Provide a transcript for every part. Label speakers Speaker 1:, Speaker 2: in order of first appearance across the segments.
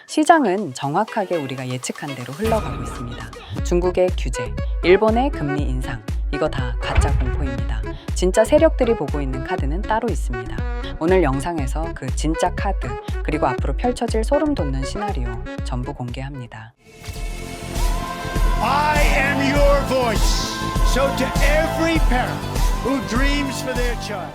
Speaker 1: 시장은 정확하게 우리가 예측한 대로 흘러가고 있습니다. 중국의 규제, 일본의 금리 인상, 이거 다 가짜 공포입니다. 진짜 세력들이 보고 있는 카드는 따로 있습니다. 오늘 영상에서 그 진짜 카드, 그리고 앞으로 펼쳐질 소름 돋는 시나리오 전부 공개합니다.
Speaker 2: I am your voice. So to every parent who dreams for their child.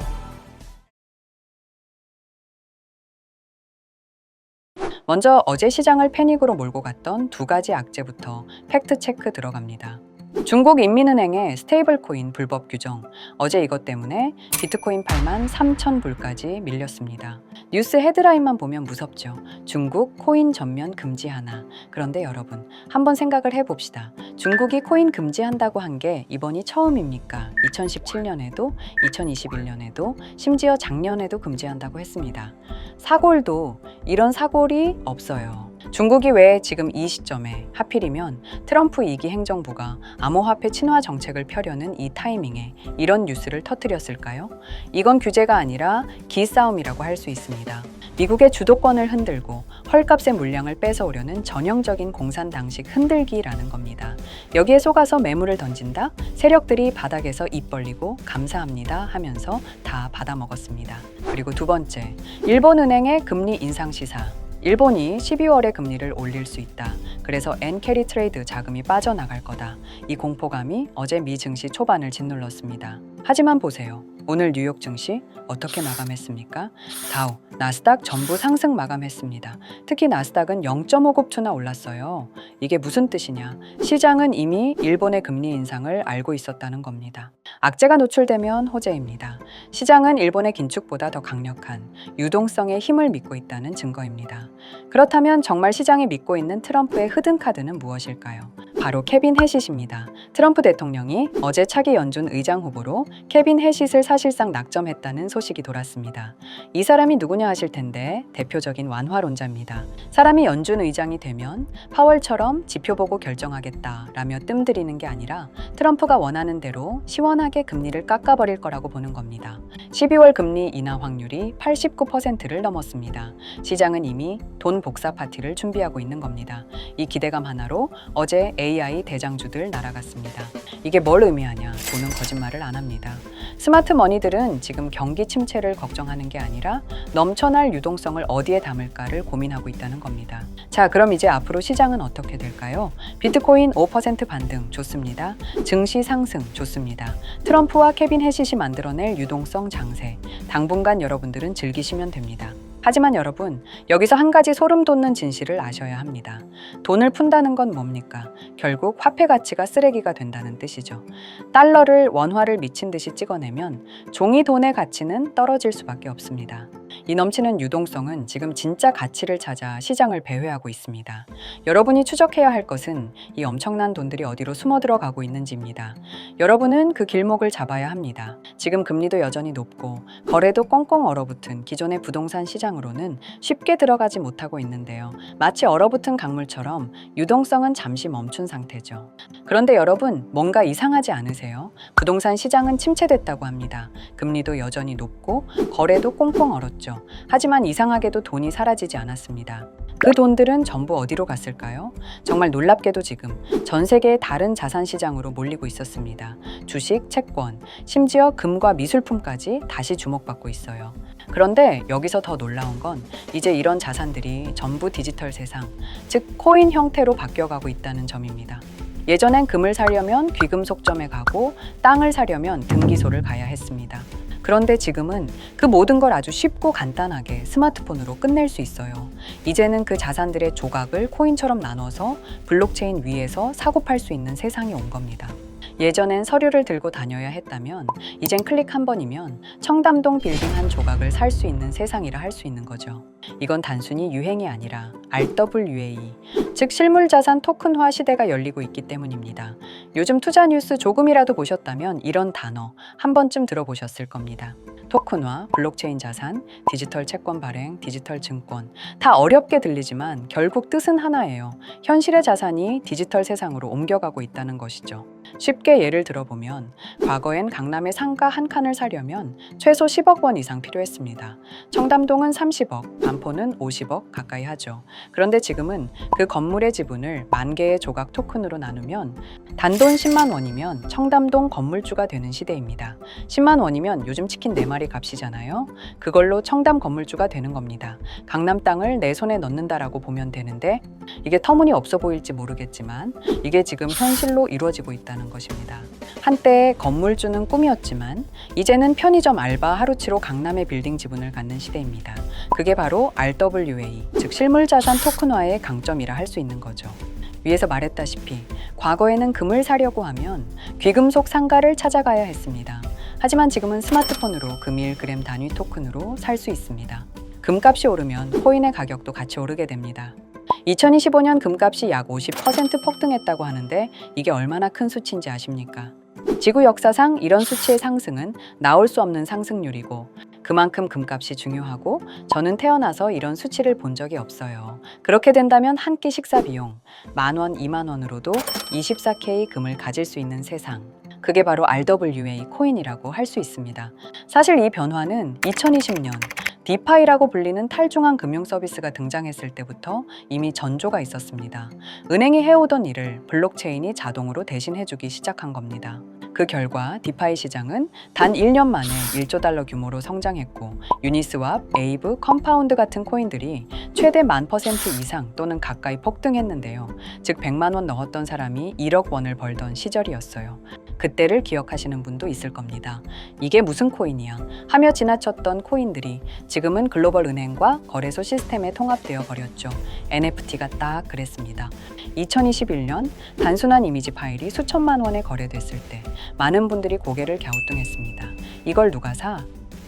Speaker 1: 먼저 어제 시장을 패닉으로 몰고 갔던 두 가지 악재부터 팩트 체크 들어갑니다. 중국인민은행의 스테이블코인 불법 규정, 어제 이것 때문에 비트코인 83,000불까지 밀렸습니다. 뉴스 헤드라인만 보면 무섭죠. 중국 코인 전면 금지하나. 그런데 여러분, 한번 생각을 해봅시다. 중국이 코인 금지한다고 한 게 이번이 처음입니까? 2017년에도, 2021년에도, 심지어 작년에도 금지한다고 했습니다. 사골도 이런 사골이 없어요. 중국이 왜 지금 이 시점에 하필이면 트럼프 2기 행정부가 암호화폐 친화 정책을 펴려는 이 타이밍에 이런 뉴스를 터뜨렸을까요? 이건 규제가 아니라 기싸움이라고 할 수 있습니다. 미국의 주도권을 흔들고 헐값의 물량을 뺏어오려는 전형적인 공산당식 흔들기라는 겁니다. 여기에 속아서 매물을 던진다? 세력들이 바닥에서 입 벌리고 감사합니다 하면서 다 받아먹었습니다. 그리고 두 번째, 일본은행의 금리 인상 시사. 일본이 12월에 금리를 올릴 수 있다. 그래서 엔캐리 트레이드 자금이 빠져나갈 거다. 이 공포감이 어제 미 증시 초반을 짓눌렀습니다. 하지만 보세요. 오늘 뉴욕 증시 어떻게 마감했습니까? 다우, 나스닥 전부 상승 마감했습니다. 특히 나스닥은 0.5급투나 올랐어요. 이게 무슨 뜻이냐? 시장은 이미 일본의 금리 인상을 알고 있었다는 겁니다. 악재가 노출되면 호재입니다. 시장은 일본의 긴축보다 더 강력한 유동성의 힘을 믿고 있다는 증거입니다. 그렇다면 정말 시장이 믿고 있는 트럼프의 흐든 카드는 무엇일까요? 바로 케빈 해싯입니다. 트럼프 대통령이 어제 차기 연준 의장 후보로 케빈 해싯을 사실상 낙점했다는 소식이 돌았습니다. 이 사람이 누구냐 하실 텐데 대표적인 완화론자입니다. 사람이 연준 의장이 되면 파월처럼 지표 보고 결정하겠다라며 뜸들이는 게 아니라 트럼프가 원하는 대로 시원하게 금리를 깎아버릴 거라고 보는 겁니다. 12월 금리 인하 확률이 89%를 넘었습니다. 시장은 이미 돈 복사 파티를 준비하고 있는 겁니다. 이 기대감 하나로 어제 AI 대장주들 날아갔습니다. 이게 뭘 의미하냐? 돈은 거짓말을 안 합니다. 스마트 머니들은 지금 경기 침체를 걱정하는 게 아니라 넘쳐날 유동성을 어디에 담을까를 고민하고 있다는 겁니다. 자, 그럼 이제 앞으로 시장은 어떻게 될까요? 비트코인 5% 반등 좋습니다. 증시 상승 좋습니다. 트럼프와 케빈 해싯이 만들어낼 유동성 장세, 당분간 여러분들은 즐기시면 됩니다. 하지만 여러분, 여기서 한 가지 소름 돋는 진실을 아셔야 합니다. 돈을 푼다는 건 뭡니까? 결국 화폐 가치가 쓰레기가 된다는 뜻이죠. 달러를 원화를 미친 듯이 찍어내면 종이 돈의 가치는 떨어질 수밖에 없습니다. 이 넘치는 유동성은 지금 진짜 가치를 찾아 시장을 배회하고 있습니다. 여러분이 추적해야 할 것은 이 엄청난 돈들이 어디로 숨어 들어가고 있는지입니다. 여러분은 그 길목을 잡아야 합니다. 지금 금리도 여전히 높고 거래도 꽁꽁 얼어붙은 기존의 부동산 시장으로는 쉽게 들어가지 못하고 있는데요. 마치 얼어붙은 강물처럼 유동성은 잠시 멈춘 상태죠. 그런데 여러분, 뭔가 이상하지 않으세요? 부동산 시장은 침체됐다고 합니다. 금리도 여전히 높고 거래도 꽁꽁 얼었죠. 하지만 이상하게도 돈이 사라지지 않았습니다. 그 돈들은 전부 어디로 갔을까요? 정말 놀랍게도 지금 전 세계의 다른 자산 시장으로 몰리고 있었습니다. 주식, 채권, 심지어 금과 미술품까지 다시 주목받고 있어요. 그런데 여기서 더 놀라운 건 이제 이런 자산들이 전부 디지털 세상, 즉 코인 형태로 바뀌어가고 있다는 점입니다. 예전엔 금을 사려면 귀금속점에 가고 땅을 사려면 등기소를 가야 했습니다. 그런데 지금은 그 모든 걸 아주 쉽고 간단하게 스마트폰으로 끝낼 수 있어요. 이제는 그 자산들의 조각을 코인처럼 나눠서 블록체인 위에서 사고 팔 수 있는 세상이 온 겁니다. 예전엔 서류를 들고 다녀야 했다면 이젠 클릭 한 번이면 청담동 빌딩 한 조각을 살 수 있는 세상이라 할 수 있는 거죠. 이건 단순히 유행이 아니라 RWA, 즉 실물자산 토큰화 시대가 열리고 있기 때문입니다. 요즘 투자 뉴스 조금이라도 보셨다면 이런 단어 한 번쯤 들어보셨을 겁니다. 토큰화, 블록체인 자산, 디지털 채권 발행, 디지털 증권, 다 어렵게 들리지만 결국 뜻은 하나예요. 현실의 자산이 디지털 세상으로 옮겨가고 있다는 것이죠. 쉽게 예를 들어보면 과거엔 강남에 상가 한 칸을 사려면 최소 10억 원 이상 필요했습니다. 청담동은 30억, 반포는 50억 가까이 하죠. 그런데 지금은 그 건물의 지분을 만 개의 조각 토큰으로 나누면 단돈 10만 원이면 청담동 건물주가 되는 시대입니다. 10만 원이면 요즘 치킨 4마리 값이잖아요. 그걸로 청담 건물주가 되는 겁니다. 강남 땅을 내 손에 넣는다라고 보면 되는데 이게 터무니없어 보일지 모르겠지만 이게 지금 현실로 이루어지고 있다는 것입니다. 한때 건물주는 꿈이었지만 이제는 편의점 알바 하루치로 강남의 빌딩 지분을 갖는 시대입니다. 그게 바로 RWA, 즉 실물자산 토큰화의 강점이라 할 수 있는 거죠. 위에서 말했다시피 과거에는 금을 사려고 하면 귀금속 상가를 찾아가야 했습니다. 하지만 지금은 스마트폰으로 금 1g 단위 토큰으로 살 수 있습니다. 금값이 오르면 코인의 가격도 같이 오르게 됩니다. 2025년 금값이 약 50% 폭등했다고 하는데 이게 얼마나 큰 수치인지 아십니까? 지구 역사상 이런 수치의 상승은 나올 수 없는 상승률이고 그만큼 금값이 중요하고 저는 태어나서 이런 수치를 본 적이 없어요. 그렇게 된다면 한 끼 식사 비용 10,000원, 20,000원으로도 24K 금을 가질 수 있는 세상. 그게 바로 RWA 코인이라고 할 수 있습니다. 사실 이 변화는 2020년 디파이라고 불리는 탈중앙 금융 서비스가 등장했을 때부터 이미 전조가 있었습니다. 은행이 해오던 일을 블록체인이 자동으로 대신해주기 시작한 겁니다. 그 결과 디파이 시장은 단 1년 만에 1조 달러 규모로 성장했고 유니스왑, 에이브, 컴파운드 같은 코인들이 최대 10,000% 이상 또는 가까이 폭등했는데요. 즉 100만 원 넣었던 사람이 1억 원을 벌던 시절이었어요. 그때를 기억하시는 분도 있을 겁니다. 이게 무슨 코인이야? 하며 지나쳤던 코인들이 지금은 글로벌 은행과 거래소 시스템에 통합되어 버렸죠. NFT가 딱 그랬습니다. 2021년 단순한 이미지 파일이 수천만 원에 거래됐을 때 많은 분들이 고개를 갸우뚱했습니다. 이걸 누가 사?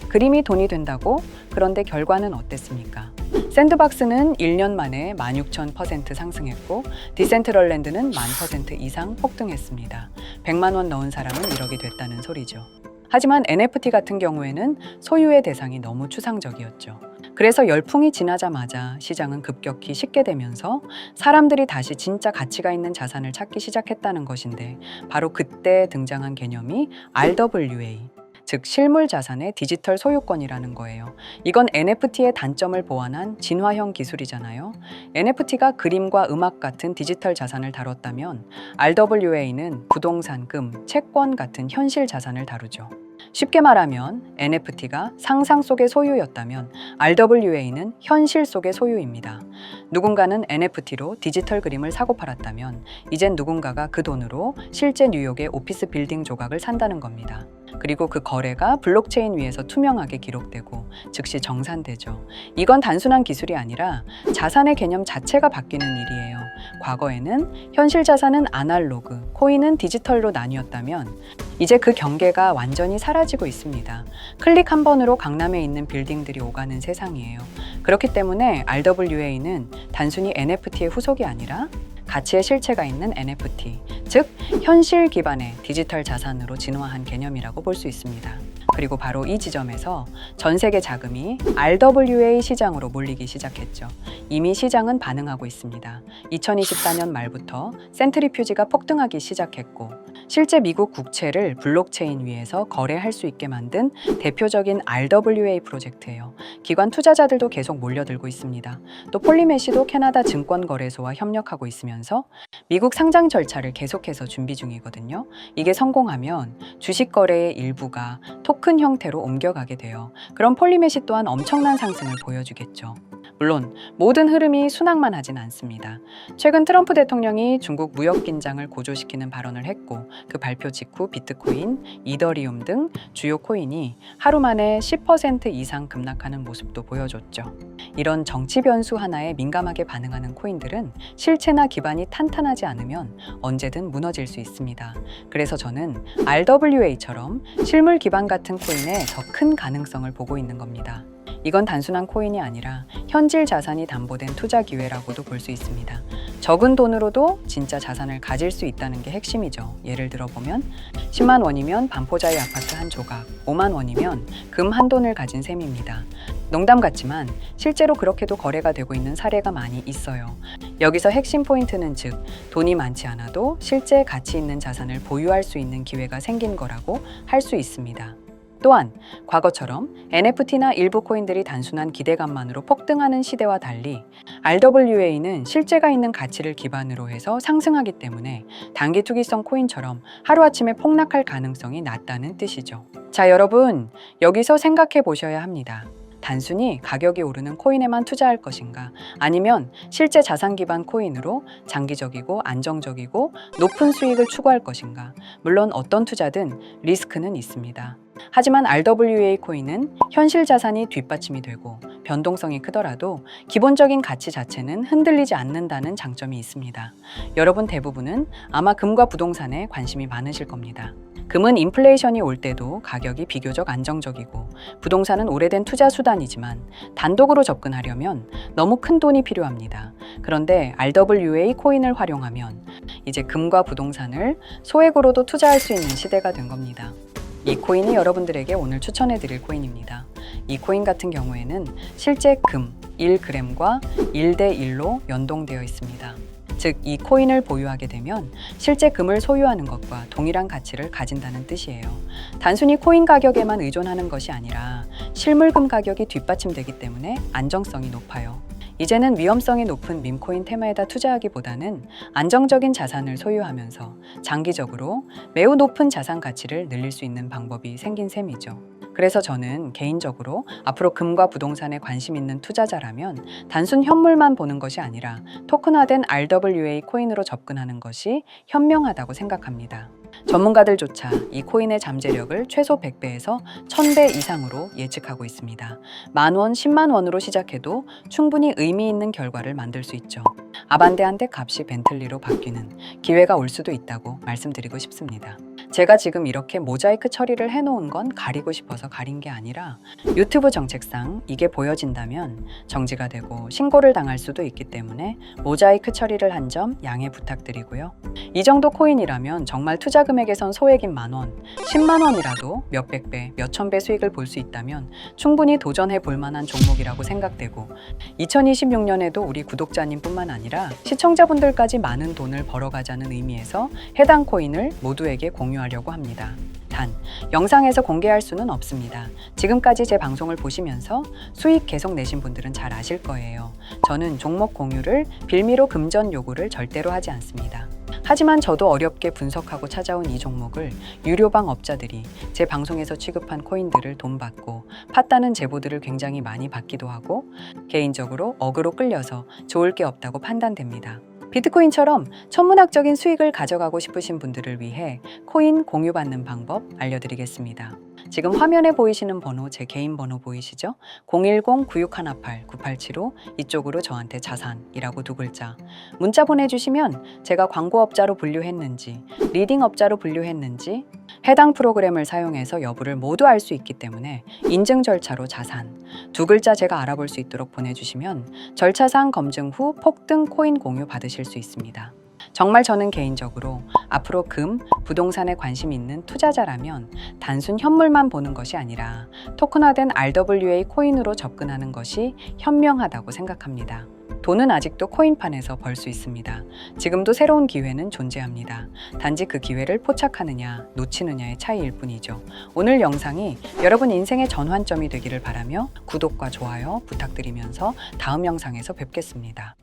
Speaker 1: 그림이 돈이 된다고? 그런데 결과는 어땠습니까? 샌드박스는 1년 만에 16,000% 상승했고 디센트럴랜드는 10,000% 이상 폭등했습니다. 100만 원 넣은 사람은 1억이 됐다는 소리죠. 하지만 NFT 같은 경우에는 소유의 대상이 너무 추상적이었죠. 그래서 열풍이 지나자마자 시장은 급격히 식게 되면서 사람들이 다시 진짜 가치가 있는 자산을 찾기 시작했다는 것인데 바로 그때 등장한 개념이 RWA, 즉 실물 자산의 디지털 소유권이라는 거예요. 이건 NFT의 단점을 보완한 진화형 기술이잖아요. NFT가 그림과 음악 같은 디지털 자산을 다뤘다면 RWA는 부동산, 금, 채권 같은 현실 자산을 다루죠. 쉽게 말하면 NFT가 상상 속의 소유였다면 RWA는 현실 속의 소유입니다. 누군가는 NFT로 디지털 그림을 사고 팔았다면 이젠 누군가가 그 돈으로 실제 뉴욕의 오피스 빌딩 조각을 산다는 겁니다. 그리고 그 거래가 블록체인 위에서 투명하게 기록되고 즉시 정산되죠. 이건 단순한 기술이 아니라 자산의 개념 자체가 바뀌는 일이에요. 과거에는 현실 자산은 아날로그, 코인은 디지털로 나뉘었다면 이제 그 경계가 완전히 사라지고 있습니다. 클릭 한 번으로 강남에 있는 빌딩들이 오가는 세상이에요. 그렇기 때문에 RWA는 단순히 NFT의 후속이 아니라 가치의 실체가 있는 NFT, 즉 현실 기반의 디지털 자산으로 진화한 개념이라고 볼 수 있습니다. 그리고 바로 이 지점에서 전 세계 자금이 RWA 시장으로 몰리기 시작했죠. 이미 시장은 반응하고 있습니다. 2024년 말부터 센트리퓨지가 폭등하기 시작했고 실제 미국 국채를 블록체인 위에서 거래할 수 있게 만든 대표적인 RWA 프로젝트예요. 기관 투자자들도 계속 몰려들고 있습니다. 또 폴리메시도 캐나다 증권거래소와 협력하고 있으면서 미국 상장 절차를 계속해서 준비 중이거든요. 이게 성공하면 주식 거래의 일부가 토큰 형태로 옮겨가게 돼요. 그럼 폴리메시 또한 엄청난 상승을 보여주겠죠. 물론 모든 흐름이 순항만 하진 않습니다. 최근 트럼프 대통령이 중국 무역 긴장을 고조시키는 발언을 했고 그 발표 직후 비트코인, 이더리움 등 주요 코인이 하루 만에 10% 이상 급락하는 모습도 보여줬죠. 이런 정치 변수 하나에 민감하게 반응하는 코인들은 실체나 기반이 탄탄하지 않으면 언제든 무너질 수 있습니다. 그래서 저는 RWA처럼 실물 기반 같은 코인에 더 큰 가능성을 보고 있는 겁니다. 이건 단순한 코인이 아니라 현질 자산이 담보된 투자 기회라고도 볼 수 있습니다. 적은 돈으로도 진짜 자산을 가질 수 있다는 게 핵심이죠. 예를 들어 보면 10만 원이면 반포자의 아파트 한 조각, 5만 원이면 금 한 돈을 가진 셈입니다. 농담 같지만 실제로 그렇게도 거래가 되고 있는 사례가 많이 있어요. 여기서 핵심 포인트는 즉 돈이 많지 않아도 실제 가치 있는 자산을 보유할 수 있는 기회가 생긴 거라고 할 수 있습니다. 또한 과거처럼 NFT나 일부 코인들이 단순한 기대감만으로 폭등하는 시대와 달리 RWA는 실제가 있는 가치를 기반으로 해서 상승하기 때문에 단기 투기성 코인처럼 하루아침에 폭락할 가능성이 낮다는 뜻이죠. 자, 여러분, 여기서 생각해 보셔야 합니다. 단순히 가격이 오르는 코인에만 투자할 것인가, 아니면 실제 자산 기반 코인으로 장기적이고 안정적이고 높은 수익을 추구할 것인가. 물론 어떤 투자든 리스크는 있습니다. 하지만 RWA 코인은 현실 자산이 뒷받침이 되고 변동성이 크더라도 기본적인 가치 자체는 흔들리지 않는다는 장점이 있습니다. 여러분 대부분은 아마 금과 부동산에 관심이 많으실 겁니다. 금은 인플레이션이 올 때도 가격이 비교적 안정적이고 부동산은 오래된 투자 수단이지만 단독으로 접근하려면 너무 큰 돈이 필요합니다. 그런데 RWA 코인을 활용하면 이제 금과 부동산을 소액으로도 투자할 수 있는 시대가 된 겁니다. 이 코인이 여러분들에게 오늘 추천해 드릴 코인입니다. 이 코인 같은 경우에는 실제 금 1g과 1대1로 연동되어 있습니다. 즉, 이 코인을 보유하게 되면 실제 금을 소유하는 것과 동일한 가치를 가진다는 뜻이에요. 단순히 코인 가격에만 의존하는 것이 아니라 실물금 가격이 뒷받침되기 때문에 안정성이 높아요. 이제는 위험성이 높은 밈코인 테마에다 투자하기보다는 안정적인 자산을 소유하면서 장기적으로 매우 높은 자산 가치를 늘릴 수 있는 방법이 생긴 셈이죠. 그래서 저는 개인적으로 앞으로 금과 부동산에 관심 있는 투자자라면 단순 현물만 보는 것이 아니라 토큰화된 RWA 코인으로 접근하는 것이 현명하다고 생각합니다. 전문가들조차 이 코인의 잠재력을 최소 100배에서 1000배 이상으로 예측하고 있습니다. 10,000원, 10만 원으로 시작해도 충분히 의미 있는 결과를 만들 수 있죠. 아반떼한테 값이 벤틀리로 바뀌는 기회가 올 수도 있다고 말씀드리고 싶습니다. 제가 지금 이렇게 모자이크 처리를 해놓은 건 가리고 싶어서 가린 게 아니라 유튜브 정책상 이게 보여진다면 정지가 되고 신고를 당할 수도 있기 때문에 모자이크 처리를 한 점 양해 부탁드리고요. 이 정도 코인이라면 정말 투자 금액에선 소액인 10,000원, 10만 원이라도 몇백 배, 몇천 배 수익을 볼 수 있다면 충분히 도전해 볼 만한 종목이라고 생각되고 2026년에도 우리 구독자님뿐만 아니라 시청자분들까지 많은 돈을 벌어가자는 의미에서 해당 코인을 모두에게 공유하려고 합니다. 단, 영상에서 공개할 수는 없습니다. 지금까지 제 방송을 보시면서 수익 계속 내신 분들은 잘 아실 거예요. 저는 종목 공유를 빌미로 금전 요구를 절대로 하지 않습니다. 하지만 저도 어렵게 분석하고 찾아온 이 종목을 유료방 업자들이 제 방송에서 취급한 코인들을 돈 받고 팠다는 제보들을 굉장히 많이 받기도 하고 개인적으로 억으로 끌려서 좋을 게 없다고 판단됩니다. 비트코인처럼 천문학적인 수익을 가져가고 싶으신 분들을 위해 코인 공유받는 방법 알려드리겠습니다. 지금 화면에 보이시는 번호, 제 개인 번호 보이시죠? 010-9618-9875 이쪽으로 저한테 자산이라고 두 글자 문자 보내주시면 제가 광고업자로 분류했는지 리딩업자로 분류했는지 해당 프로그램을 사용해서 여부를 모두 알 수 있기 때문에 인증 절차로 자산 두 글자 제가 알아볼 수 있도록 보내주시면 절차상 검증 후 폭등 코인 공유 받으실 수 있습니다. 정말 저는 개인적으로 앞으로 금, 부동산에 관심 있는 투자자라면 단순 현물만 보는 것이 아니라 토큰화된 RWA 코인으로 접근하는 것이 현명하다고 생각합니다. 돈은 아직도 코인판에서 벌 수 있습니다. 지금도 새로운 기회는 존재합니다. 단지 그 기회를 포착하느냐, 놓치느냐의 차이일 뿐이죠. 오늘 영상이 여러분 인생의 전환점이 되기를 바라며 구독과 좋아요 부탁드리면서 다음 영상에서 뵙겠습니다.